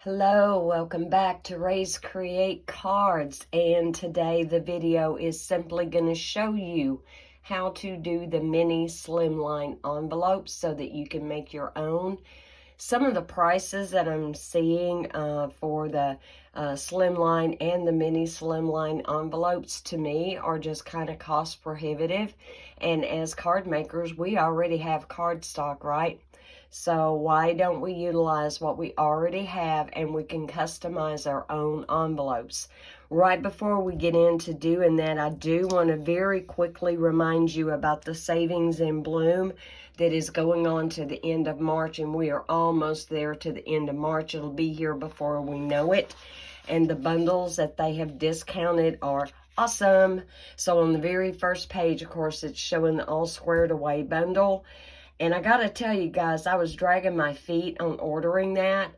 Hello, welcome back to Raise Create Cards, and today the video is simply going to show you how to do the mini slimline envelopes so that you can make your own. Some of the prices that I'm seeing for the slimline and the mini slimline envelopes to me are just kind of cost prohibitive, and as card makers we already have cardstock, right? So why don't we utilize what we already have and we can customize our own envelopes? Right before we get into doing that, I do want to very quickly remind you about the Savings in Bloom that is going on to the end of March, and we are almost there to the end of March. It'll be here before we know it. And the bundles that they have discounted are awesome. So on the very first page, of course, it's showing the All Squared Away bundle. And I gotta tell you guys, I was dragging my feet on ordering that.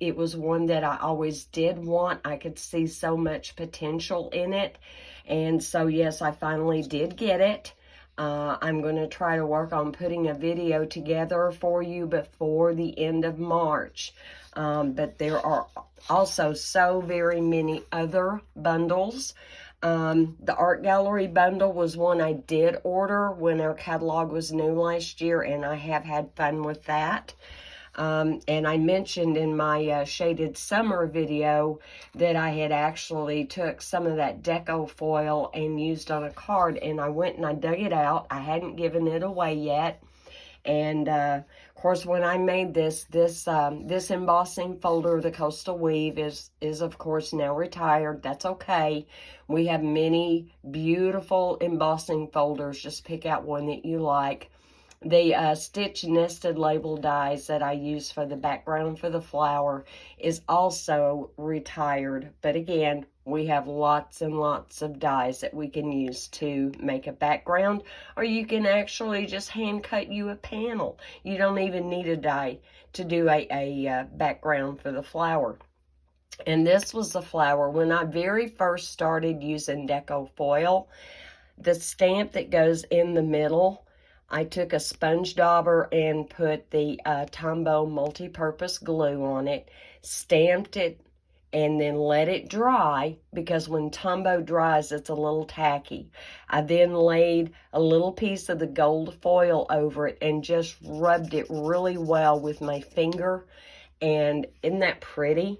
It was one that I always did want. I could see so much potential in it. And so, yes, I finally did get it. I'm going to try to work on putting a video together for you before the end of March. But there are also so very many other bundles. The art gallery bundle was one I did order when our catalog was new last year, and I have had fun with that. And I mentioned in my Shaded Summer video that I had actually took some of that deco foil and used on a card, and I went and I dug it out. I hadn't given it away yet. And of course, when I made this embossing folder, the Coastal Weave, is of course now retired. That's okay. We have many beautiful embossing folders. Just pick out one that you like. The stitch nested label dies that I use for the background for the flower is also retired. But again, we have lots and lots of dies that we can use to make a background, or you can actually just hand cut you a panel. You don't even need a die to do a background for the flower. And this was the flower. When I very first started using deco foil, the stamp that goes in the middle, I took a sponge dauber and put the Tombow multi-purpose glue on it, stamped it, and then let it dry, because when Tombow dries, it's a little tacky. I then laid a little piece of the gold foil over it and just rubbed it really well with my finger. And isn't that pretty?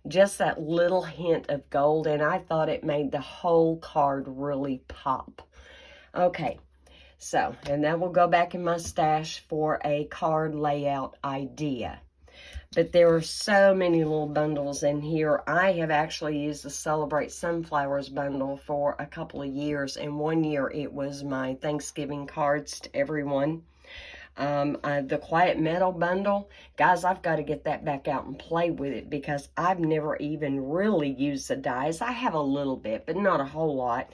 Just that little hint of gold, and I thought it made the whole card really pop. Okay. So, and that will go back in my stash for a card layout idea. But there are so many little bundles in here. I have actually used the Celebrate Sunflowers bundle for a couple of years, and one year it was my Thanksgiving cards to everyone. The Quiet Metal bundle, guys, I've got to get that back out and play with it, because I've never even really used the dies. I have a little bit, but not a whole lot.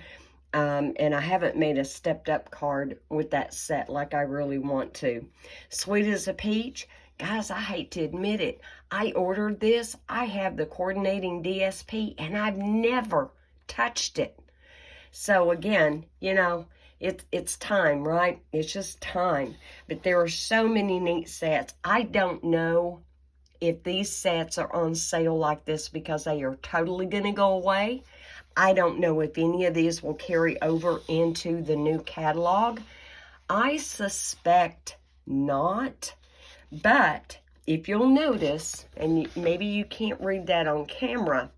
And I haven't made a stepped up card with that set like I really want to. Sweet as a Peach, guys, I hate to admit it, I ordered this. I have the coordinating DSP and I've never touched it. So again, you know, it's time, right? It's just time. But there are so many neat sets. I don't know if these sets are on sale like this because they are totally going to go away. I don't know if any of these will carry over into the new catalog. I suspect not, but if you'll notice, and maybe you can't read that on camera,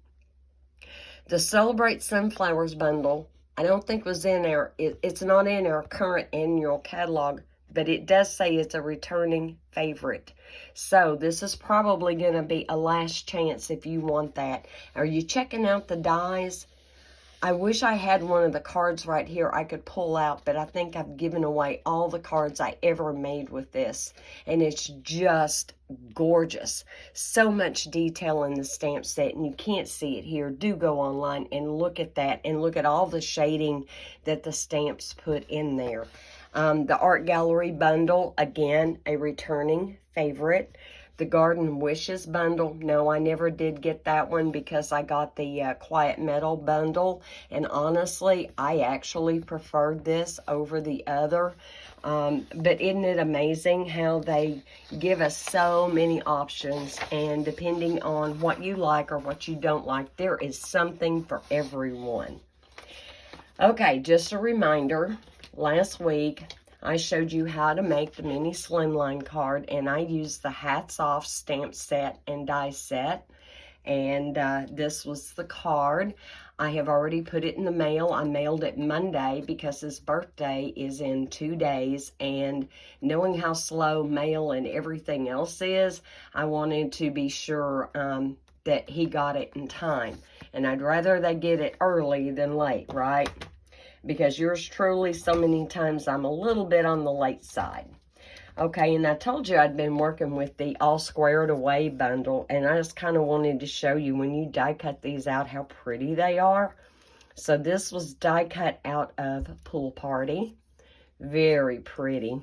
the Celebrate Sunflowers bundle, I don't think was in our, it's not in our current annual catalog, but it does say it's a returning favorite. So this is probably going to be a last chance if you want that. Are you checking out the dies? I wish I had one of the cards right here I could pull out, but I think I've given away all the cards I ever made with this, and it's just gorgeous. So much detail in the stamp set, and you can't see it here. Do go online and look at that, and look at all the shading that the stamps put in there. The Art Gallery bundle, again, a returning favorite. the Garden Wishes bundle. No, I never did get that one because I got the Quiet Metal bundle. And honestly, I actually preferred this over the other. But isn't it amazing how they give us so many options, and depending on what you like or what you don't like, there is something for everyone. Okay, just a reminder, last week I showed you how to make the mini slimline card, and I used the Hats Off stamp set and die set. And this was the card. I have already put it in the mail. I mailed it Monday because his birthday is in 2 days. And knowing how slow mail and everything else is, I wanted to be sure that he got it in time. And I'd rather they get it early than late, right? Because yours truly, so many times I'm a little bit on the late side. Okay, and I told you I'd been working with the All Squared Away bundle, and I just kind of wanted to show you when you die cut these out how pretty they are. So this was die cut out of Pool Party. Very pretty.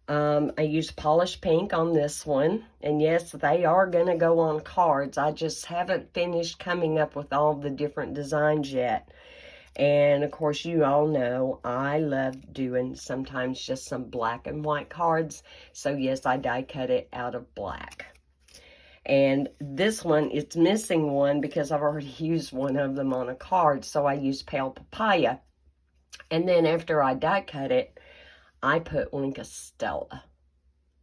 I used polished pink on this one, and yes, they are going to go on cards. I just haven't finished coming up with all the different designs yet. And of course, you all know I love doing sometimes just some black and white cards. So yes, I die cut it out of black. And this one, it's missing one because I've already used one of them on a card. So I used Pale Papaya. And then after I die cut it, I put Wink Stella.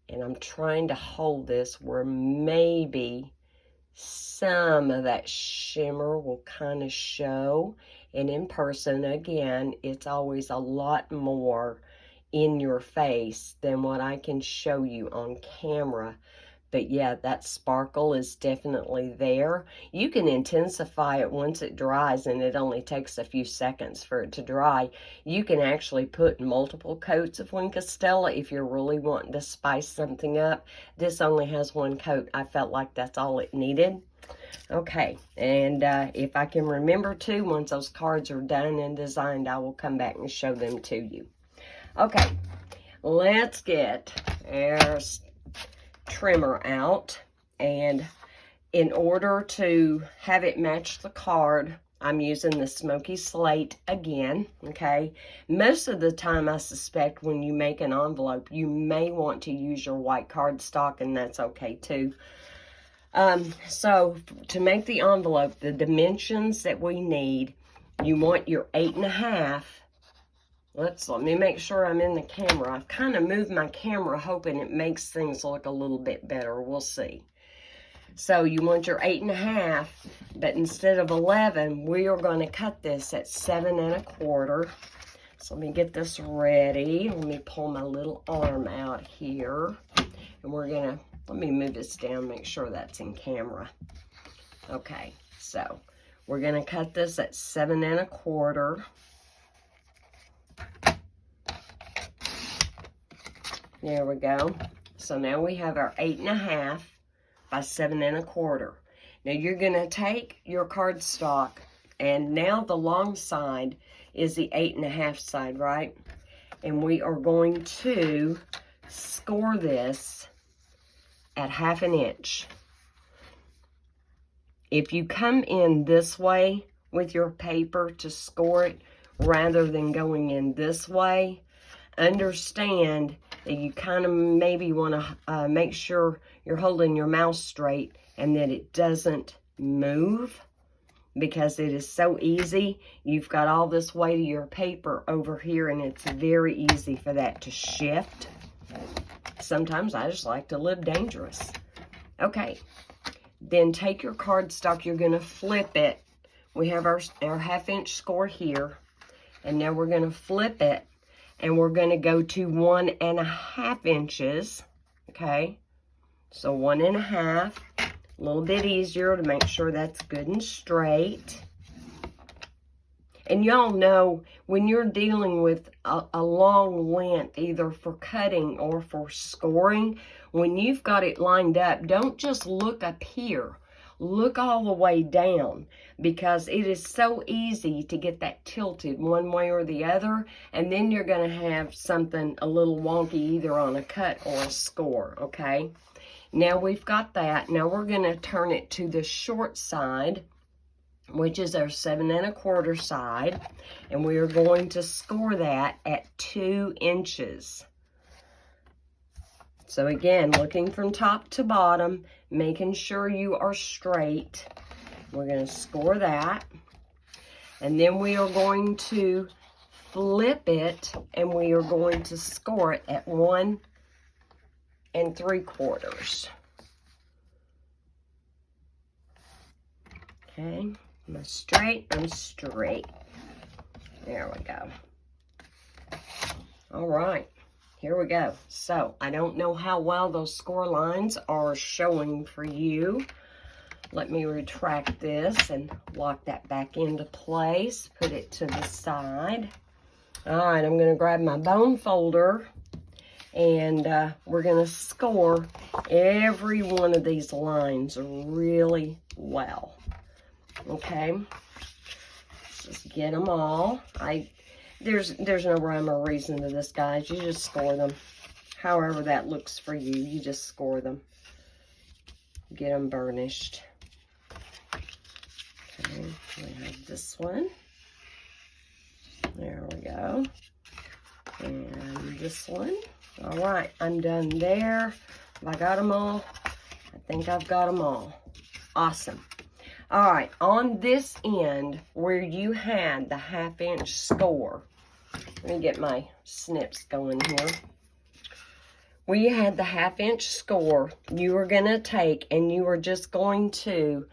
And I'm trying to hold this where maybe some of that shimmer will kind of show. And in person, again, it's always a lot more in your face than what I can show you on camera. But yeah, that sparkle is definitely there. You can intensify it once it dries, and it only takes a few seconds for it to dry. You can actually put multiple coats of Wink Stella if you're really wanting to spice something up. This only has one coat. I felt like that's all it needed. Okay, and if I can remember to, once those cards are done and designed, I will come back and show them to you. Okay, let's get our trimmer out. And in order to have it match the card, I'm using the Smoky Slate again, okay? Most of the time, I suspect when you make an envelope, you may want to use your white cardstock, and that's okay too. So to make the envelope, the dimensions that we need, you want your 8.5. Let me make sure I'm in the camera. I've kind of moved my camera hoping it makes things look a little bit better. We'll see. So you want your 8.5, but instead of 11, we are going to cut this at 7.25. So let me get this ready. Let me pull my little arm out here. And we're going to, let me move this down, make sure that's in camera. Okay, so we're going to cut this at 7.25. There we go. So now we have our 8.5 by 7.25. Now you're going to take your cardstock, and now the long side is the 8.5 side, right? And we are going to score this at 1/2 inch. If you come in this way with your paper to score it rather than going in this way, understand that you kind of maybe want to make sure you're holding your mouse straight and that it doesn't move, because it is so easy. You've got all this weight of your paper over here, and it's very easy for that to shift. Sometimes I just like to live dangerous. Okay, then take your cardstock. You're going to flip it. We have our 1/2 inch score here, and now we're going to flip it, and we're going to go to 1.5 inches. Okay, so 1.5. A little bit easier to make sure that's good and straight. And y'all know when you're dealing with a long length, either for cutting or for scoring, when you've got it lined up, don't just look up here. Look all the way down, because it is so easy to get that tilted one way or the other, and then you're going to have something a little wonky either on a cut or a score, okay? Now we've got that. Now we're going to turn it to the short side, which is our 7 1/4 side, and we are going to score that at 2 inches. So again, looking from top to bottom, making sure you are straight. We're going to score that, and then we are going to flip it, and we are going to score it at 1 3/4. Okay, am I straight? I'm straight. There we go. All right, here we go. So I don't know how well those score lines are showing for you. Let me retract this and lock that back into place. Put it to the side. All right, I'm going to grab my bone folder, and we're going to score every one of these lines really well. Okay, let's just get them all. There's no rhyme or reason to this, guys. You just score them. However that looks for you, you just score them. Get them burnished. Okay, we have this one. There we go. And this one. All right, I'm done there. Have I got them all? I think I've got them all. Awesome. All right, on this end where you had the 1/2 inch score, let me get my snips going here. Where you had the 1/2 inch score, you were going to take and you were just going to,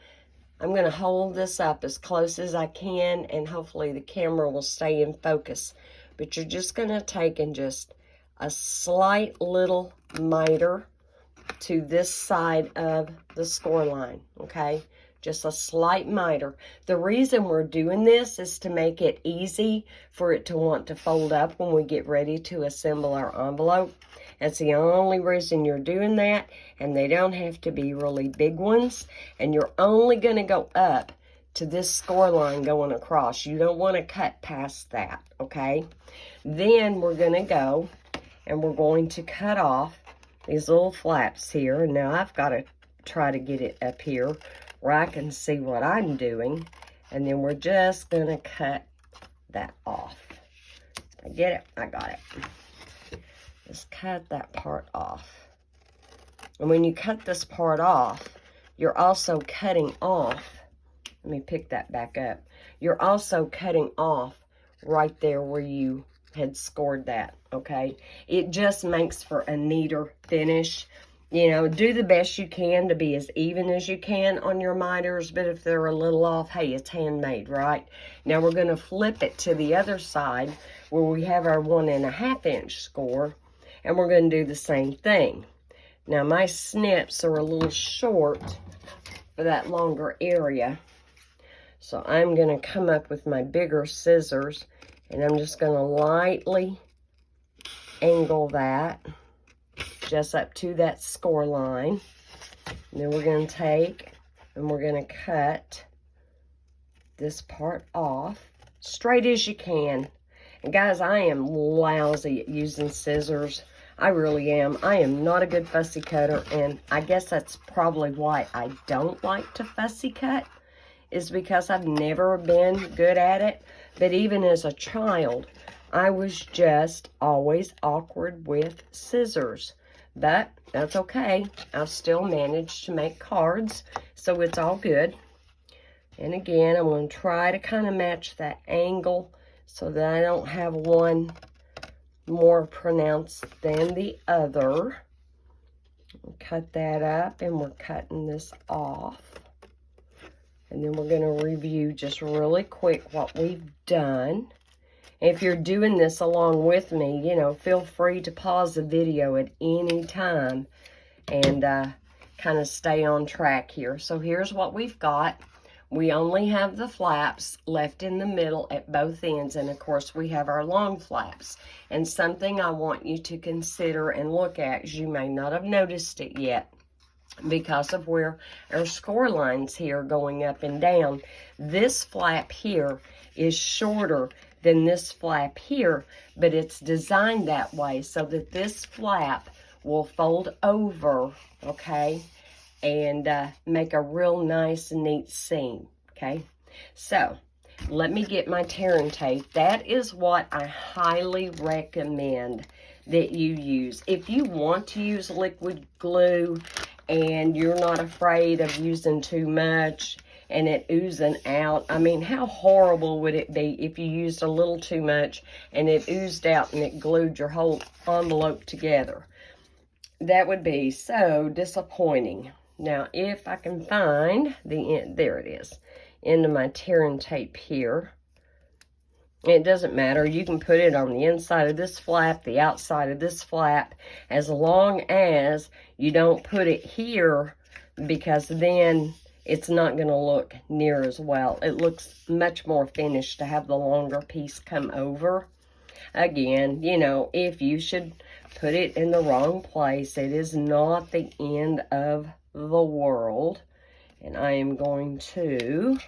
I'm going to hold this up as close as I can, and hopefully the camera will stay in focus. But you're just going to take and just a slight little miter to this side of the score line, okay? Just a slight miter. The reason we're doing this is to make it easy for it to want to fold up when we get ready to assemble our envelope. That's the only reason you're doing that, and they don't have to be really big ones. And you're only going to go up to this score line going across. You don't want to cut past that, okay? Then we're going to go and we're going to cut off these little flaps here. Now I've got to try to get it up here where I can see what I'm doing. And then we're just going to cut that off. I get it? I got it. Just cut that part off. And when you cut this part off, you're also cutting off, let me pick that back up. You're also cutting off right there where you had scored that, okay? It just makes for a neater finish. You know, do the best you can to be as even as you can on your miters, but if they're a little off, hey, it's handmade, right? Now we're going to flip it to the other side where we have our 1 1/2 inch score, and we're going to do the same thing. Now my snips are a little short for that longer area, so I'm going to come up with my bigger scissors, and I'm just going to lightly angle that just up to that score line. And then we're going to take and we're going to cut this part off straight as you can. And guys, I am lousy at using scissors. I really am. I am not a good fussy cutter, and I guess that's probably why I don't like to fussy cut, is because I've never been good at it. But even as a child, I was just always awkward with scissors. But that's okay. I've still managed to make cards, so it's all good. And again, I'm going to try to kind of match that angle so that I don't have one more pronounced than the other. Cut that up, and we're cutting this off. And then we're going to review just really quick what we've done. If you're doing this along with me, you know, feel free to pause the video at any time and kind of stay on track here. So here's what we've got. We only have the flaps left in the middle at both ends, and of course we have our long flaps. And something I want you to consider and look at, as you may not have noticed it yet, because of where our score lines here going up and down. This flap here is shorter than this flap here, but it's designed that way so that this flap will fold over, okay, and make a real nice, neat seam, okay? So, let me get my tearing tape. That is what I highly recommend that you use. If you want to use liquid glue and you're not afraid of using too much and it oozing out, I mean, how horrible would it be if you used a little too much and it oozed out and it glued your whole envelope together? That would be so disappointing. Now, if I can find the end, there it is, end of my tearing tape here. It doesn't matter. You can put it on the inside of this flap, the outside of this flap, as long as you don't put it here, because then it's not going to look near as well. It looks much more finished to have the longer piece come over. Again, you know, if you should put it in the wrong place, it is not the end of the world. And I am going to...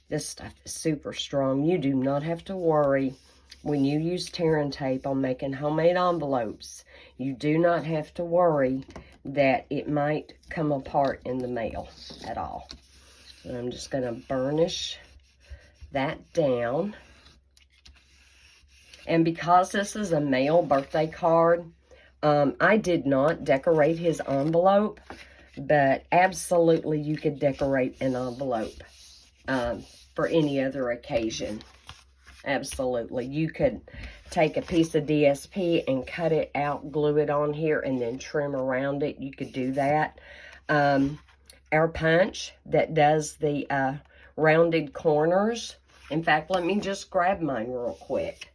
This stuff is super strong. You do not have to worry when you use tearing tape on making homemade envelopes. You do not have to worry that it might come apart in the mail at all. And I'm just going to burnish that down. And because this is a male birthday card, I did not decorate his envelope, but absolutely you could decorate an envelope. For any other occasion. Absolutely. You could take a piece of DSP and cut it out, glue it on here, and then trim around it. You could do that. Our punch that does the rounded corners. In fact, let me just grab mine real quick.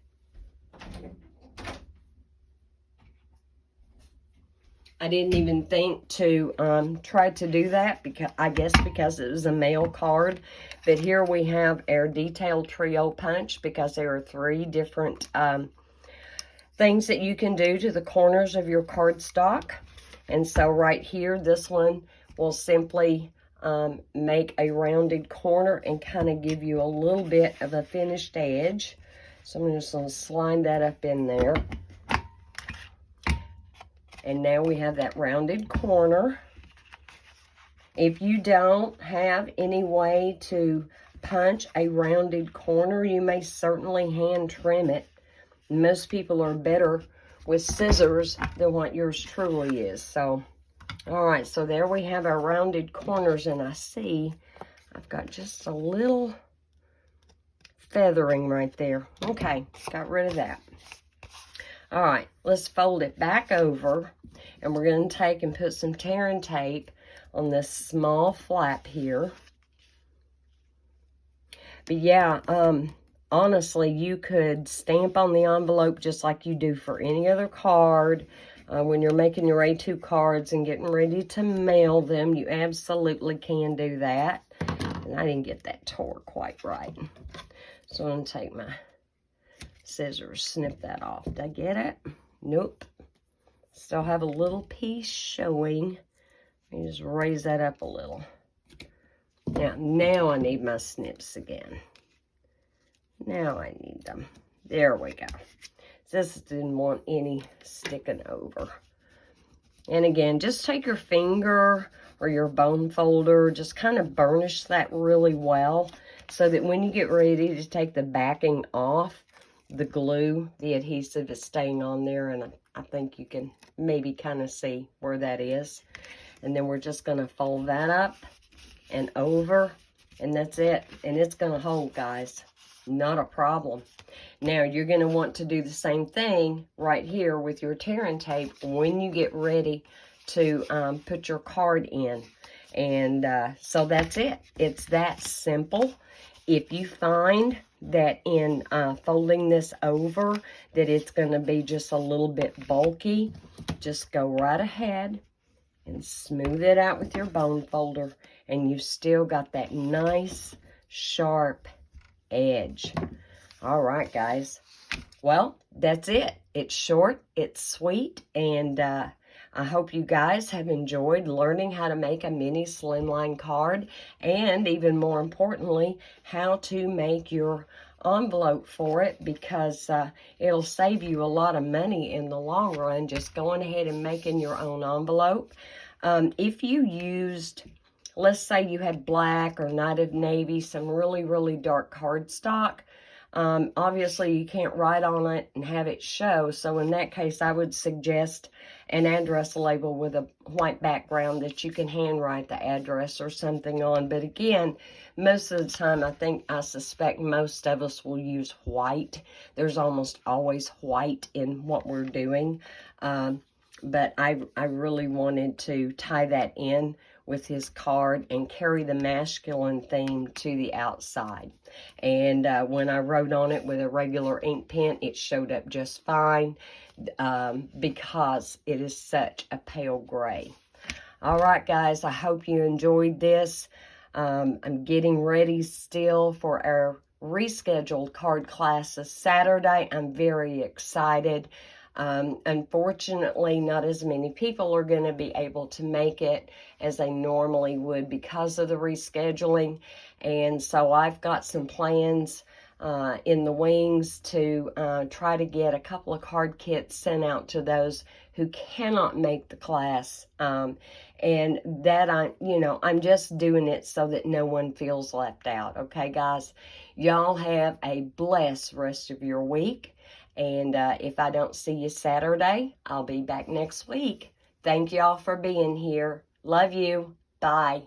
I didn't even think to try to do that, because I guess because it was a mail card. But here we have our detailed trio punch, because there are 3 different things that you can do to the corners of your cardstock. And so right here, this one will simply make a rounded corner and kind of give you a little bit of a finished edge. So I'm just going to slide that up in there. And now we have that rounded corner. If you don't have any way to punch a rounded corner, you may certainly hand trim it. Most people are better with scissors than what yours truly is. So, all right, so there we have our rounded corners, and I see I've got just a little feathering right there. Okay, got rid of that. All right, let's fold it back over, and we're going to take and put some tearing tape on this small flap here. But yeah, honestly, you could stamp on the envelope just like you do for any other card. When you're making your A2 cards and getting ready to mail them, you absolutely can do that. And I didn't get that tore quite right. So I'm going to take my scissors, snip that off. Did I get it? Nope. Still have a little piece showing. Let me just raise that up a little. Now I need my snips again. Now I need them. There we go. This didn't want any sticking over. And again, just take your finger or your bone folder, just kind of burnish that really well, so that when you get ready to take the backing off, the glue, the adhesive is staying on there, and I think you can maybe kind of see where that is. And then we're just going to fold that up and over, and that's it. And it's going to hold, guys. Not a problem. Now, you're going to want to do the same thing right here with your tearing tape when you get ready to put your card in. And so that's it. It's that simple. If you find that in folding this over that it's going to be just a little bit bulky, just go right ahead and smooth it out with your bone folder, and you've still got that nice sharp edge. All right, guys. Well, that's it. It's short, it's sweet, and I hope you guys have enjoyed learning how to make a mini slimline card, and even more importantly, how to make your envelope for it, because it'll save you a lot of money in the long run, just going ahead and making your own envelope. If you used, let's say you had black or Night of Navy, some really, really dark cardstock, obviously you can't write on it and have it show. So in that case, I would suggest an address label with a white background that you can handwrite the address or something on. But again, most of the time, I suspect most of us will use white. There's almost always white in what we're doing. But I really wanted to tie that in with his card and carry the masculine theme to the outside. And when I wrote on it with a regular ink pen, it showed up just fine, because it is such a pale gray. All right, guys, I hope you enjoyed this. I'm getting ready still for our rescheduled card classes Saturday. I'm very excited. Unfortunately, not as many people are going to be able to make it as they normally would because of the rescheduling. And so I've got some plans in the wings to try to get a couple of card kits sent out to those who cannot make the class. And that I'm just doing it so that no one feels left out. Okay, guys? Y'all have a blessed rest of your week. And if I don't see you Saturday, I'll be back next week. Thank y'all for being here. Love you. Bye.